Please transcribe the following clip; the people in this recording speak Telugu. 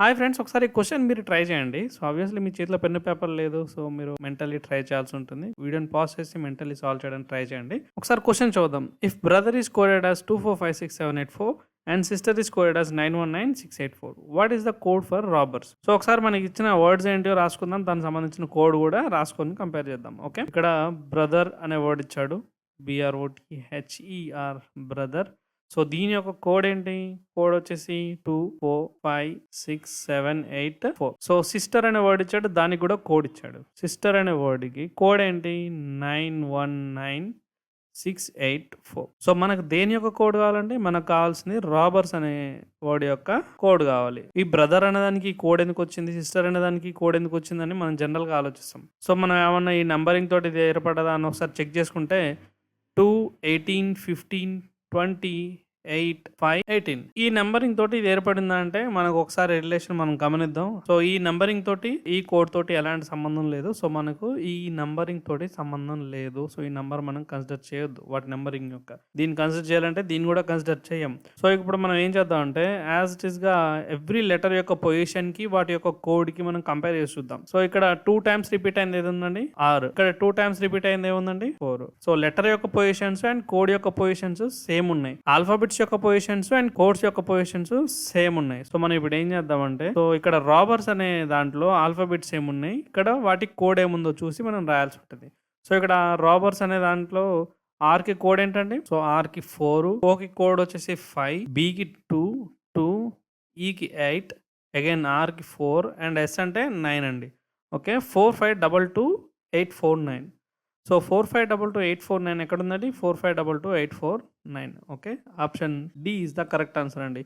హాయ్ ఫ్రెండ్స్, ఒకసారి ఈ క్వెషన్ మీరు ట్రై చేయండి. సో, ఆబ్వియస్లీ మీ చేతిలో పెన్ను, పేపర్ లేదు. సో, మీరు మెంటల్లీ ట్రై చేయాల్సి ఉంటుంది. వీడియోని పాజ్ చేసి మెంటల్లీ సాల్వ్ చేయడానికి ట్రై చేయండి. ఒకసారి క్వెషన్ చూద్దాం. If brother is coded as 2456784 and sister is coded as 919684, what is the code for robbers? So, ఒకసారి మనకి ఇచ్చిన వర్డ్స్ ఏంటో రాసుకుందాం. దానికి సంబంధించిన కోడ్ కూడా రాసుకొని కంపేర్ చేద్దాం. ఓకే, ఇక్కడ బ్రదర్ అనే వర్డ్ ఇచ్చాడు. BROTHER brother. సో దీని యొక్క కోడ్ ఏంటి? కోడ్ వచ్చేసి 245678 సో సిస్టర్ అనే వర్డ్ ఇచ్చాడు, దానికి కూడా కోడ్ ఇచ్చాడు. సిస్టర్ అనే వర్డ్కి కోడ్ ఏంటి? 919684. సో మనకు దేని యొక్క కోడ్ కావాలంటే మనకు కావాల్సింది రాబర్స్ అనే వర్డ్ యొక్క కోడ్ కావాలి. ఈ బ్రదర్ అనే దానికి కోడ్ ఎందుకు వచ్చింది, సిస్టర్ అనే దానికి కోడ్ ఎందుకు వచ్చిందని మనం జనరల్గా ఆలోచిస్తాం. సో మనం ఏమన్నా ఈ నంబరింగ్ తోటి ఇది ఏర్పడదా అని ఒకసారి చెక్ చేసుకుంటే 2, 18, 15, 20, 8, 5, 18 ఈ నెంబరింగ్ తోటి ఇది ఏర్పడిందా అంటే మనకు ఒకసారి రిలేషన్ మనం గమనిద్దాం. సో ఈ నెంబరింగ్ తోటి ఈ కోడ్ తోటి ఎలాంటి సంబంధం లేదు. సో మనకు ఈ నంబరింగ్ తోటి సంబంధం లేదు. సో ఈ నెంబర్ మనం కన్సిడర్ చేయొద్దు వాటి నెంబరింగ్ యొక్క. దీన్ని కన్సిడర్ చేయాలంటే దీన్ని కూడా కన్సిడర్ చేయం. సో ఇప్పుడు మనం ఏం చేద్దాం అంటే యాజ్ ఇట్ ఈస్ గా ఎవ్రీ లెటర్ యొక్క పొజిషన్ కి వాటి యొక్క కోడ్ కి మనం కంపేర్ చేసి చూద్దాం. సో ఇక్కడ 2 టైమ్స్ రిపీట్ అయింది ఏది ఉందండి? 6. ఇక్కడ 2 టైమ్స్ రిపీట్ అయింది ఏముందండి? 4. సో లెటర్ యొక్క పొజిషన్స్ అండ్ కోడ్ యొక్క పొజిషన్స్ సేమ్ ఉన్నాయి. ఆల్ఫాబెట్స్ యొక్క పొజిషన్స్ అండ్ కోడ్స్ యొక్క పొజిషన్స్ సేమ్ ఉన్నాయి. సో మనం ఇప్పుడు ఏం చేద్దామంటే, సో ఇక్కడ రాబర్స్ అనే దాంట్లో ఆల్ఫాబెట్స్ సేమ్ ఉన్నాయి, ఇక్కడ వాటి కోడ్ ఏముందో చూసి మనం రాయాల్సి ఉంటుంది. సో ఇక్కడ రాబర్స్ అనే దాంట్లో ఆర్ కి కోడ్ ఏంటండి? సో ఆర్ కి 4, ఓ కి కోడ్ వచ్చేసి 5, బి కి 2, ఈ కి 8, అగైన్ ఆర్ కి 4 అండ్ ఎస్ అంటే 9 అండి. ఓకే, 45222849. సో 45222849 ఎక్కడ ఉందండి? 45222849. Okay, option D is the correct answer అండి.